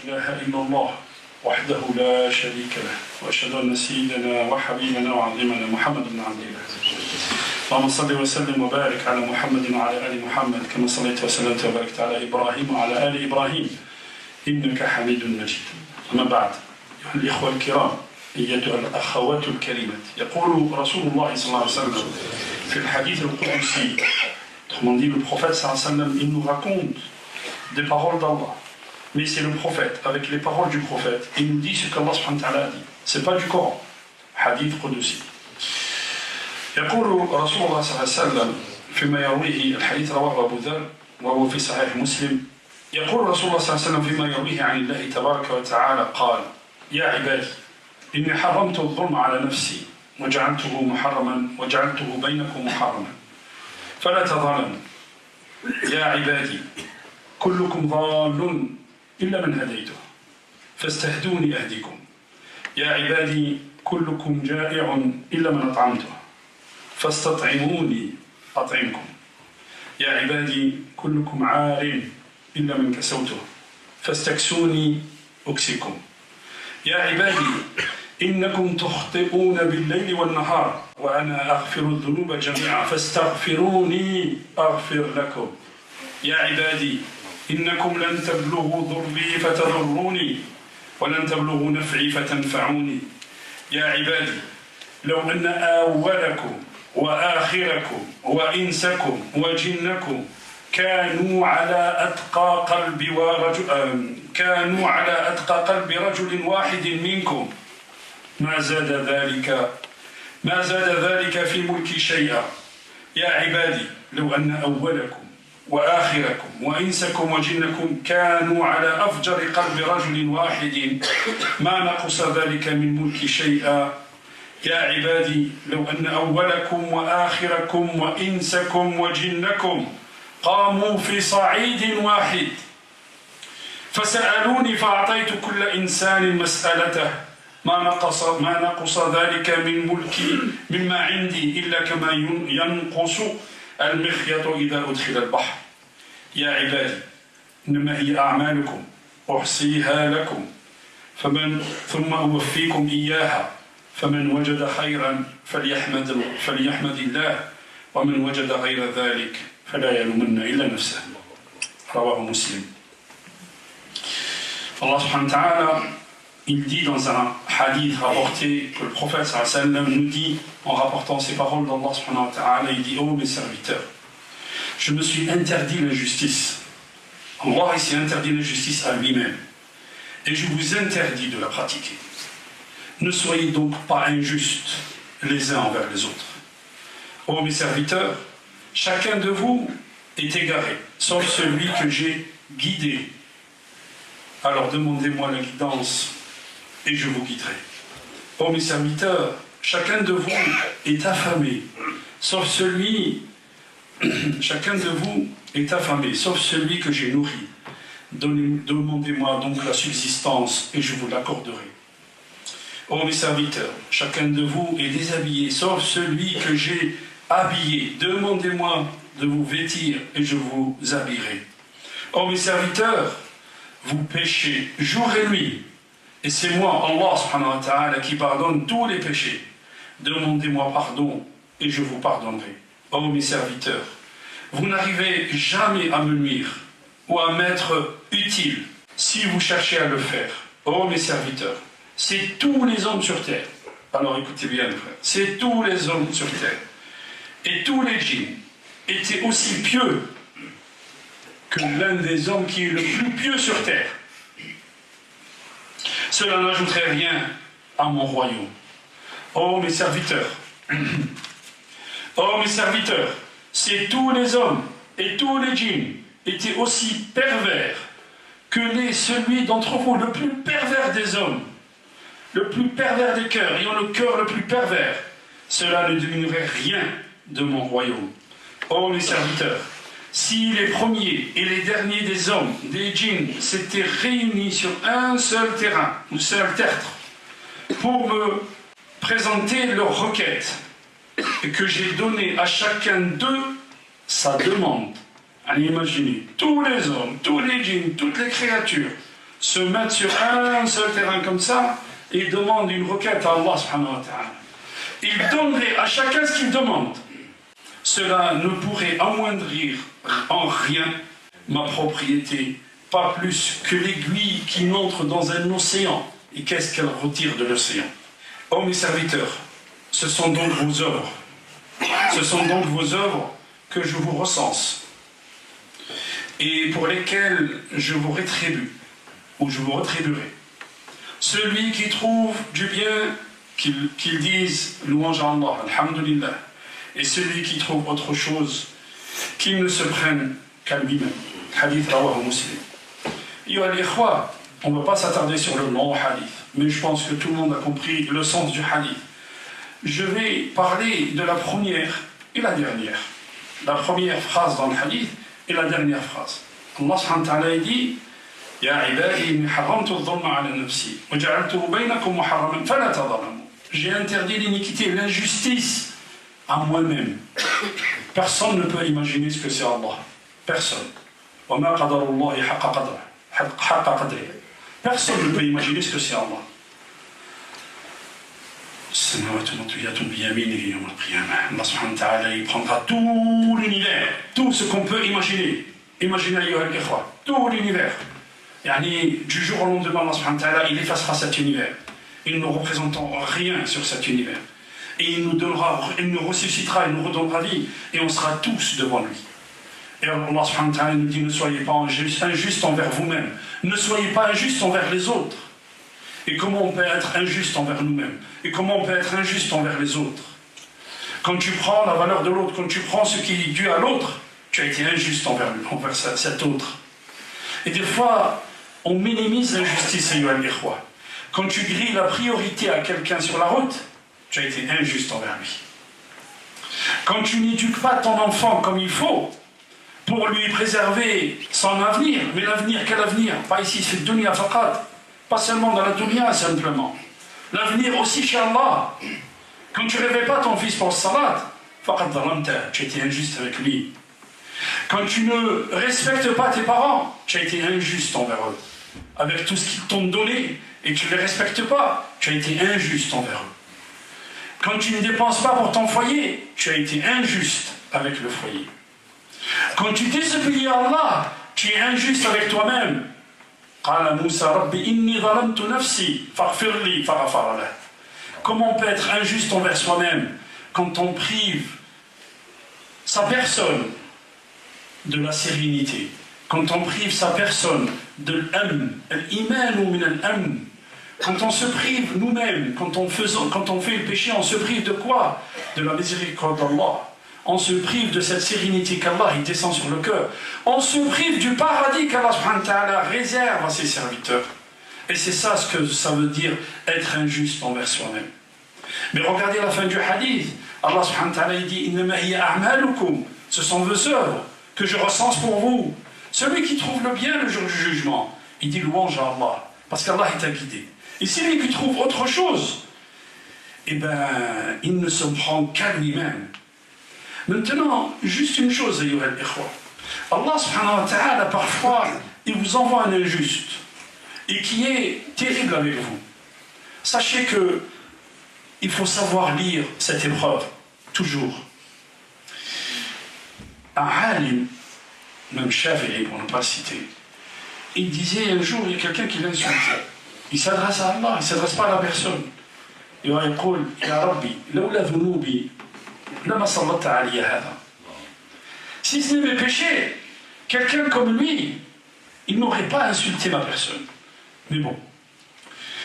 إله إلا الله وحده لا شريك له وأشهد أن سيدنا وحبيبنا وعظيمنا محمد بن عبد الله اللهم صل وسلم وبارك على محمد وعلى آل محمد كما صليت وسلمت وباركت على إبراهيم وعلى آل إبراهيم إنك حميد مجيد. أما بعد أيها الإخوة الكرام أيتها الأخوات الكريمات، يقول رسول الله صلى الله عليه وسلم في الحديث القدسي. Autrement dit, le prophète sallallahu alayhi wa sallam, il nous raconte des paroles d'Allah. Mais c'est le prophète, avec les paroles du prophète, il nous dit ce qu'Allah subhanahu wa ta'ala a dit. Ce n'est pas du Coran. Hadith Qudusi. يقول رسول الله صلى الله عليه وسلم فيما يرويه الحديث رواه أبو ذر وهو في صحيح مسلم. يقول رسول الله صلى الله عليه وسلم فيما يرويه عن الله تبارك وتعالى قال: يا عبادي إني حرمت الظلم على نفسي وجعلته بينكم محرما فلا تظالموا. يا عبادي كلكم ضال إلا من هديته فاستهدوني أهدكم. يا عبادي كلكم جائع إلا من أطعمته فاستطعموني أطعمكم. يا عبادي كلكم عار إلا من كسوته فاستكسوني أكسكم. يا عبادي إنكم تخطئون بالليل والنهار وأنا أغفر الذنوب جميعا فاستغفروني أغفر لكم. يا عبادي إنكم لن تبلغوا ضري فتضروني ولن تبلغوا نفعي فتنفعوني. يا عبادي لو أن أولكم وآخركم وإنسكم وجنكم كانوا على أتقى قلب رجل واحد منكم ما زاد ذلك في ملكي شيئا. يا عبادي لو أن أولكم وآخركم وإنسكم وجنكم كانوا على أفجر قلب رجل واحد ما نقص ذلك من ملكي شيئا. يا عبادي لو أن أولكم وآخركم وإنسكم وجنكم قاموا في صعيد واحد فسألوني فأعطيت كل إنسان مسألته ما نقص ذلك من ملكي مما عندي إلا كما ينقص المخيط إذا أدخل البحر. يا عبادي إنما هي أعمالكم أحصيها لكم ثم أوفيكم إياها فمن وجد خيرا فليحمد الله ومن وجد غير ذلك فلا يلومن إلا نفسه. رواه Muslim. Allah subhanahu wa ta'ala, il dit dans un hadith rapporté que le prophète sallallahu alayhi wa sallam nous dit, en rapportant ces paroles d'Allah subhanahu wa ta'ala, il dit: ô mes serviteurs, je me suis interdit la justice. Allah il s'est interdit la justice à lui-même et je vous interdis de la pratiquer. Ne soyez donc pas injustes les uns envers les autres. Ô mes serviteurs, chacun de vous est égaré, sauf celui que j'ai guidé. Alors demandez-moi la guidance et je vous guiderai. Ô mes serviteurs, chacun de vous est affamé, sauf celui que j'ai nourri. Demandez-moi donc la subsistance et je vous l'accorderai. Ô mes serviteurs, chacun de vous est déshabillé, sauf celui que j'ai habillé. Demandez-moi de vous vêtir et je vous habillerai. Ô mes serviteurs, vous péchez jour et nuit, et c'est moi, Allah subhanahu wa ta'ala, qui pardonne tous les péchés. Demandez-moi pardon et je vous pardonnerai. Ô mes serviteurs, vous n'arrivez jamais à me nuire ou à m'être utile si vous cherchez à le faire. Ô mes serviteurs, c'est tous les hommes sur terre. Alors écoutez bien, frère, c'est tous les hommes sur terre. Et tous les djinns étaient aussi pieux que l'un des hommes qui est le plus pieux sur terre. Cela n'ajouterait rien à mon royaume. Ô mes serviteurs, c'est tous les hommes et tous les djinns étaient aussi pervers que celui d'entre vous, le plus pervers des hommes, le plus pervers des cœurs, ayant le cœur le plus pervers. Cela ne diminuerait rien de mon royaume. Ô mes serviteurs, si les premiers et les derniers des hommes, des djinns, s'étaient réunis sur un seul terrain, un seul tertre, pour me présenter leurs requêtes, et que j'ai donné à chacun d'eux sa demande, allez imaginer, tous les hommes, tous les djinns, toutes les créatures, se mettent sur un seul terrain comme ça et demandent une requête à Allah subhanahu wa ta'ala. Ils donneraient à chacun ce qu'il demande. Cela ne pourrait amoindrir en rien ma propriété, pas plus que l'aiguille qui n'entre dans un océan. Et qu'est-ce qu'elle retire de l'océan? Ô mes serviteurs, ce sont donc vos œuvres. Ce sont donc vos œuvres que je vous recense et pour lesquelles je vous rétribue, ou je vous rétribuerai. Celui qui trouve du bien, qu'il dise louange à Allah, alhamdulillah, et celui qui trouve autre chose, qu'il ne se prenne qu'à lui-même. Hadith rawahu Muslim. Ayyuha al-ikhwa, on ne va pas s'attarder sur le long hadith, mais je pense que tout le monde a compris le sens du hadith. Je vais parler de la première et la dernière. La première phrase dans le hadith et la dernière phrase. Allah subhanahu wa ta'ala dit Ya ibadi inni haramtu adh-dhulma ala nafsi wa ja'altuhu baynakum muharraman fala tadhalamu. J'ai interdit l'iniquité, l'injustice à moi-même. Personne ne peut imaginer ce que c'est Allah. Personne. Wa ma qadarullahi haqqa qadrihi. Personne ne peut imaginer ce que c'est Allah. Allah subhanahu wa ta'ala, il prendra tout l'univers, tout ce qu'on peut imaginer. Imaginez tout l'univers. Du jour au lendemain, Allah subhanahu wa ta'ala, il effacera cet univers. Il ne représentera rien sur cet univers. Et il nous ressuscitera, il nous redonnera vie. Et on sera tous devant lui. Et Allah subhanahu wa ta'ala nous dit, ne soyez pas injustes envers vous-même. Ne soyez pas injustes envers les autres. Et comment on peut être injuste envers nous-mêmes? Et comment on peut être injuste envers les autres? Quand tu prends la valeur de l'autre, quand tu prends ce qui est dû à l'autre, tu as été injuste envers cet autre. Et des fois, on minimise l'injustice, quand tu grilles la priorité à quelqu'un sur la route, tu as été injuste envers lui. Quand tu n'éduques pas ton enfant comme il faut, pour lui préserver son avenir, mais l'avenir, quel avenir? Pas ici, c'est dunya faqat. Pas seulement dans la dunya, simplement. L'avenir aussi chez Allah. Quand tu ne réveilles pas ton fils pour le salat, tu as été injuste avec lui. Quand tu ne respectes pas tes parents, tu as été injuste envers eux. Avec tout ce qu'ils t'ont donné et que tu ne les respectes pas, tu as été injuste envers eux. Quand tu ne dépenses pas pour ton foyer, tu as été injuste avec le foyer. Quand tu désobéis à Allah, tu es injuste avec toi-même. Comment on peut être injuste envers soi-même quand on prive sa personne de la sérénité, quand on prive sa personne de l'amn, quand on se prive nous-mêmes, quand on fait le péché, on se prive de quoi? De la miséricorde d'Allah. On se prive de cette sérénité qu'Allah il descend sur le cœur. On se prive du paradis qu'Allah subhanahu wa ta'ala réserve à ses serviteurs. Et c'est ça ce que ça veut dire être injuste envers soi-même. Mais regardez la fin du hadith. Allah subhanahu wa ta'ala il dit Innama hiya a'malukum. Ce sont vos œuvres que je recense pour vous. Celui qui trouve le bien le jour du jugement, il dit louange à Allah. Parce qu'Allah est à guider. Et celui qui trouve autre chose, il ne se prend qu'à lui-même. Maintenant, juste une chose, ayyuha al-ikhwa. Allah subhanahu wa ta'ala, parfois, il vous envoie un injuste et qui est terrible avec vous. Sachez que il faut savoir lire cette épreuve, toujours. Un alim, même Shafi'i, pour ne pas le citer, il disait un jour, il y a quelqu'un qui l'insultait. Il s'adresse à Allah, il ne s'adresse pas à la personne. Il va dire, Ya Rabbi, lawla dhunubi, si ce n'est mes péchés, quelqu'un comme lui, il n'aurait pas insulté ma personne. Mais bon.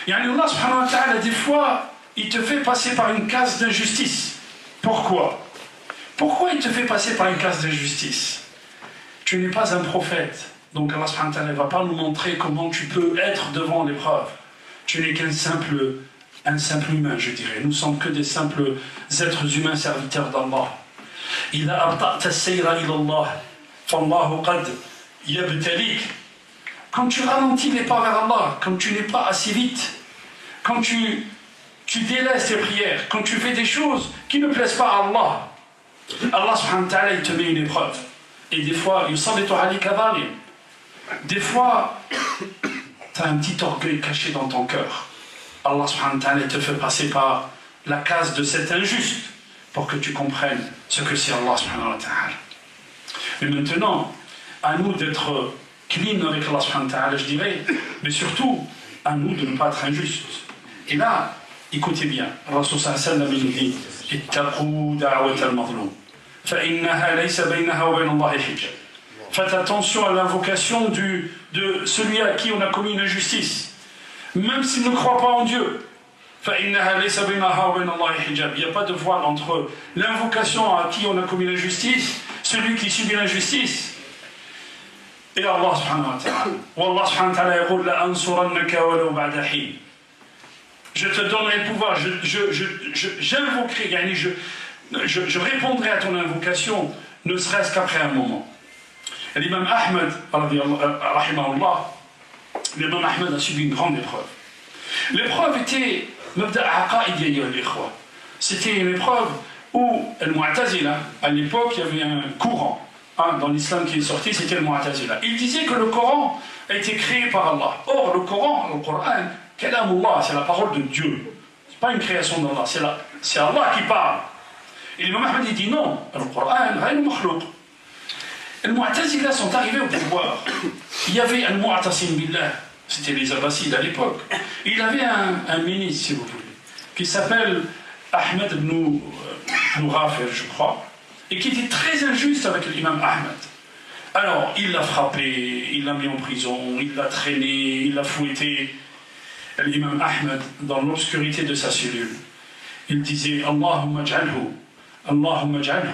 Allah subhanahu wa ta'ala, des fois, il te fait passer par une case d'injustice. Pourquoi? Pourquoi il te fait passer par une case d'injustice? Tu n'es pas un prophète. Donc Allah subhanahu wa ta'ala ne va pas nous montrer comment tu peux être devant l'épreuve. Tu n'es qu'un simple humain, je dirais. Nous ne sommes que des simples êtres humains serviteurs d'Allah. Quand tu ralentis les pas vers Allah, quand tu n'es pas assez vite, quand tu délaisses tes prières, quand tu fais des choses qui ne plaisent pas à Allah, Allah subhanahu wa ta'ala il te met une épreuve. Et des fois, des fois, tu as un petit orgueil caché dans ton cœur. Allah subhanahu wa ta'ala te fait passer par la case de cet injuste pour que tu comprennes ce que c'est Allah subhanahu wa ta'ala. Mais maintenant, à nous d'être clean avec Allah subhanahu wa ta'ala, je dirais, mais surtout, à nous de ne pas être injustes. Et là, écoutez bien, Rasul sallallahu alayhi wa sallam nous dit ittaqu da'wat al-mazlum fa innaha laysa baynaha wa bayna Allahi hijab. Faites attention à l'invocation de celui à qui on a commis une injustice, même s'il ne croit pas en Dieu. Il n'y a pas de voile entre l'invocation à qui on a commis l'injustice, celui qui subit l'injustice, et Allah subhanahu wa ta'ala. Wallah subhanahu wa ta'ala yaqul la ansurannaka walau ba'da hin. Je te donnerai le pouvoir, j'invoquerai, je répondrai à ton invocation, ne serait-ce qu'après un moment. L'imam Ahmed, rahimahullah, l'imam Ahmed a subi une grande épreuve. L'épreuve était c'était une épreuve où Al-Mu'tazila, à l'époque, il y avait un courant dans l'islam qui est sorti, c'était le Mu'tazila. Il disait que le Coran a été créé par Allah. Or, le Coran, Kalamullah, c'est la parole de Dieu. Ce n'est pas une création d'Allah, c'est Allah qui parle. Et l'imam Ahmed dit non, le Coran, ghayr makhlouq. Les Mu'tazila sont arrivés au pouvoir. Il y avait Al-Mu'tasim billah, c'était les Abbasides à l'époque. Il avait un ministre, si vous voulez, qui s'appelle Ahmed ibn Rafir, je crois, et qui était très injuste avec l'imam Ahmed. Alors, il l'a frappé, il l'a mis en prison, il l'a traîné, il l'a fouetté. L'imam Ahmed, dans l'obscurité de sa cellule, il disait Allahumma ij'alhu,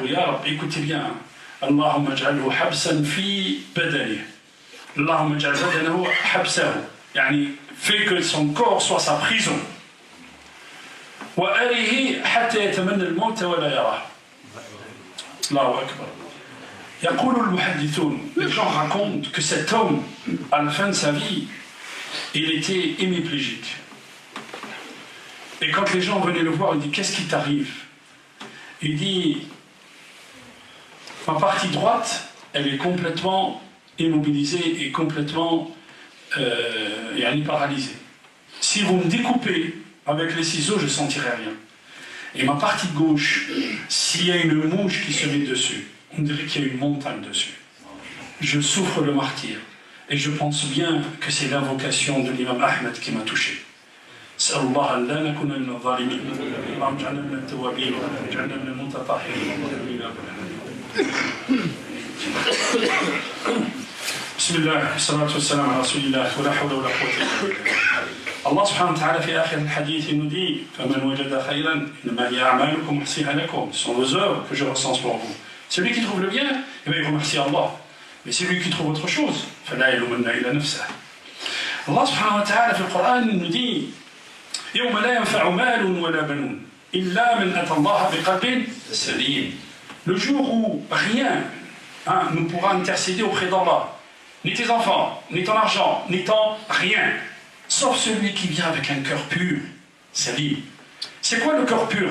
ya Rab, écoutez bien, Allahumma ij'alhu habsan fi badani. Allahumma ij'al badanahu habsahu. Yani, fait que son corps soit sa prison. Wa arihi hatta yatamanna al-maut wa la yarah. Allahu akbar. يقول المحدثون, les gens racontent que cet homme, à la fin de sa vie, il était hémiplégique. Et quand les gens venaient le voir, il dit qu'est-ce qui t'arrive? Il dit ma partie droite, elle est complètement immobilisée et complètement paralysée. Si vous me découpez avec les ciseaux, je ne sentirai rien. Et ma partie gauche, s'il y a une mouche qui se met dessus, on dirait qu'il y a une montagne dessus. Je souffre le martyre. Et je pense bien que c'est l'invocation de l'imam Ahmed qui m'a touché. سأل الله أن لا نكون من الظالمين اللهم اجعلنا من التوابين واجعلنا من المتطهرين بسم الله والصلاة والسلام على رسول الله ولا حول ولا قوة إلا بالله. الله سبحانه وتعالى في آخر الحديث nous dit فمن وجد خيرا إنما هي أعمالكم أحصيها لكم. Ce sont vos œuvres que je recense pour vous. Celui qui trouve le bien, eh bien, il remercie Allah. Mais celui qui trouve autre chose, فلا يلومن إلا نفسه. Allah subhanahu wa ta'ala في القرآن nous dit يوم لا ينفع مال ولا بنون إلا من أتى الله بقلب سليم. Le jour où rien ne pourra intercéder auprès d'Allah, ni tes enfants, ni ton argent, ni ton rien, sauf celui qui vient avec un cœur pur, salim. C'est quoi le cœur pur?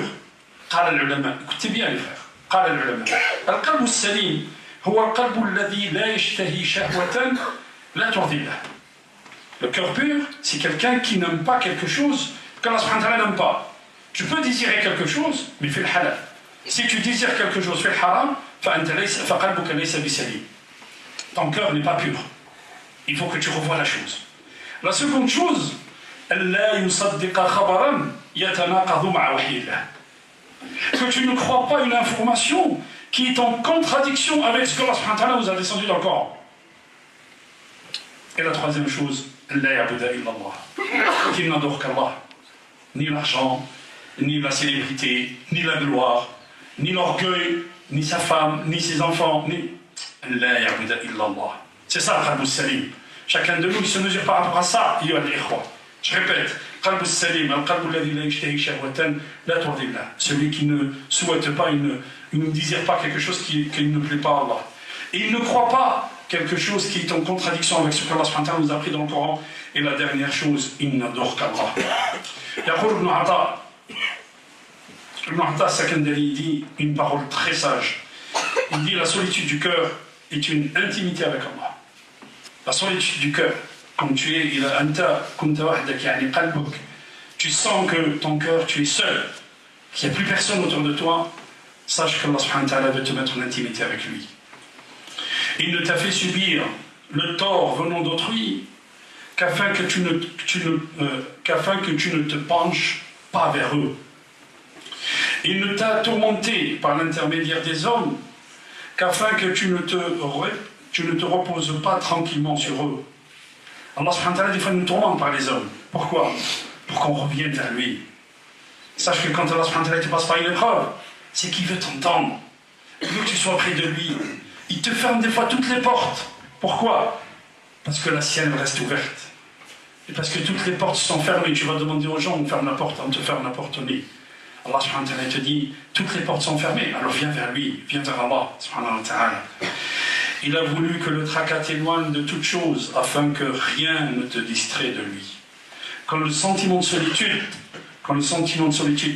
قال العلماء, écoutez bien les frères, قال العلماء القلب السليم هو القلب الذي لا يشتهي شهوة لا ترضي له. Le cœur pur, c'est quelqu'un qui n'aime pas quelque chose qu'Allah subhanahu wa ta'ala n'aime pas. Tu peux désirer quelque chose, mais fais le halal. Si tu désires quelque chose, fais le haram, فقلبك ليس بسليم. Ton cœur n'est pas pur. Il faut que tu revoies la chose. La seconde chose, ألا يصدق خبرا يتناقض مع وحي الله. Que tu ne crois pas une information qui est en contradiction avec ce que Allah subhanahu wa ta'ala nous a descendu dans le Coran. Et la troisième chose, لا يعبد إلا الله. Qu'il n'adore qu'Allah. Ni l'argent, ni la célébrité, ni la gloire, ni l'orgueil, ni sa femme, ni ses enfants, ni... لا يعبد إلا الله. C'est ça le qalb salim. Chacun de nous il se mesure par rapport à ça. Je répète, qalb salim, al-qalb alladhi la yashtahi shahwatan la turdi Allah. Celui qui ne souhaite pas, il ne désire pas quelque chose qui ne plaît pas à Allah. Et il ne croit pas quelque chose qui est en contradiction avec ce que Allah nous a appris dans le Coran. Et la dernière chose, il n'adore qu'Allah. Yaqul ibn Ata, Ibn Ata Sakandari dit une parole très sage. Il dit la solitude du cœur est une intimité avec Allah. La solitude du cœur Quand tu es, tu sens que ton cœur, tu es seul, qu'il n'y a plus personne autour de toi, sache qu'Allah subhanahu wa ta'ala veut te mettre en intimité avec lui. Il ne t'a fait subir le tort venant d'autrui qu'afin que tu ne te penches pas vers eux. Il ne t'a tourmenté par l'intermédiaire des hommes qu'afin que tu ne te reposes pas tranquillement sur eux. Allah subhanahu wa ta'ala, des fois, nous tourmente par les hommes. Pourquoi? Pour qu'on revienne vers lui. Sache que quand Allah subhanahu wa ta'ala te passe par une épreuve, c'est qu'il veut t'entendre. Il veut que tu sois près de lui. Il te ferme des fois toutes les portes. Pourquoi? Parce que la sienne reste ouverte. Et parce que toutes les portes sont fermées. Tu vas demander aux gens, on ferme la porte, on te ferme la porte au nez. Allah subhanahu wa ta'ala te dit, toutes les portes sont fermées, alors viens vers lui, viens vers Allah subhanahu wa ta'ala. Il a voulu que le tracas t'éloigne de toute chose, afin que rien ne te distrait de lui. Quand le sentiment de solitude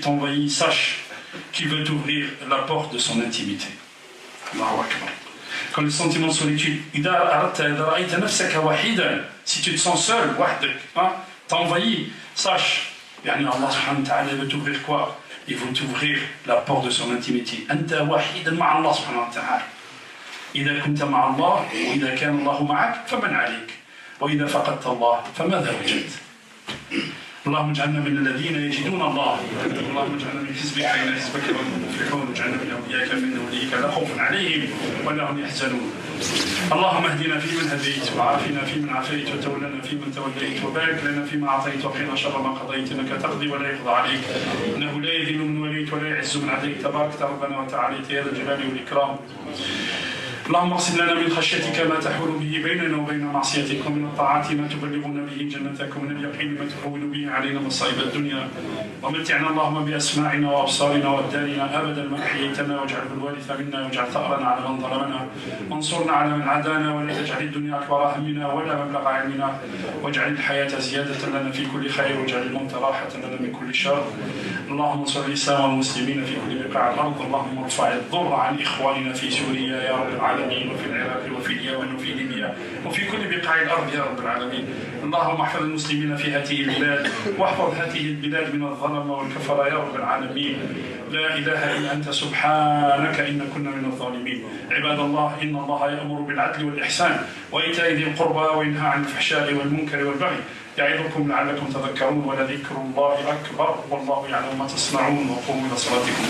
t'envahit, sache qu'il veut t'ouvrir la porte de son intimité. Allahu Akbar. Quand le sentiment de solitude, si tu te sens seul, t'envahit, sache, Allah subhanahu wa ta'ala veut t'ouvrir quoi? Il veut t'ouvrir la porte de son intimité. Anta wahidan ma'a Allah subhanahu wa ta'ala. إذا كنت مع الله وإذا كان الله معك فمن عليك وإذا فقدت الله فماذا وجدت؟ اللهم اجعلنا من الذين يجدون الله، اللهم اجعلنا من حزبك فإن حزبك هم المفلحون، واجعلنا من أوليائك من وليك لا خوف عليهم ولا هم يحزنون. اللهم اهدنا فيمن هديت وعافنا فيمن عافيت وتولنا فيمن توليت وبارك لنا فيما أعطيت وقنا شر ما قضيت إنك تقضي ولا يقضى عليك إنه لا يذل من وليت ولا يعز من عديك تبارك ربنا وتعاليت يا ذا الجلال والإكرام. اللهم اقسم لنا من خشيتك ما تحول به بيننا وبين معصيتك ومن الطاعات ما تبلغنا به جنتك ومن اليقين ما تحول به علينا مصائب الدنيا ومتعنا اللهم بأسماعنا وأبصارنا وأبداننا أبدا ما أحييتنا واجعله الوارث منا واجعل ثأرنا على من ظلمنا وانصرنا على من عادانا ولا تجعل الدنيا أكبر همنا ولا مبلغ علمنا واجعل الحياة زيادة لنا في كل خير واجعل الموت راحة لنا من كل شر. اللهم انصر الإسلام والمسلمين في كل بقاع الأرض. اللهم ارفع الضر عن إخواننا في سوريا يا رب العالمين وفي العراق وفي اليمن وفي ليبيا وفي كل بقاع الأرض يا رب العالمين. اللهم احفظ المسلمين في هذه البلاد واحفظ هذه البلاد من الظلم والكفر يا رب العالمين. لا إله إلا أنت سبحانك إنا كنا من الظالمين. عباد الله إن الله يأمر بالعدل والإحسان وإيتاء ذي القربى وينهى عن الفحشاء والمنكر والبغي يعظكم لعلكم تذكرون ولذكر الله أكبر والله يعلم ما تصنعون وقوموا إلى صلاتكم.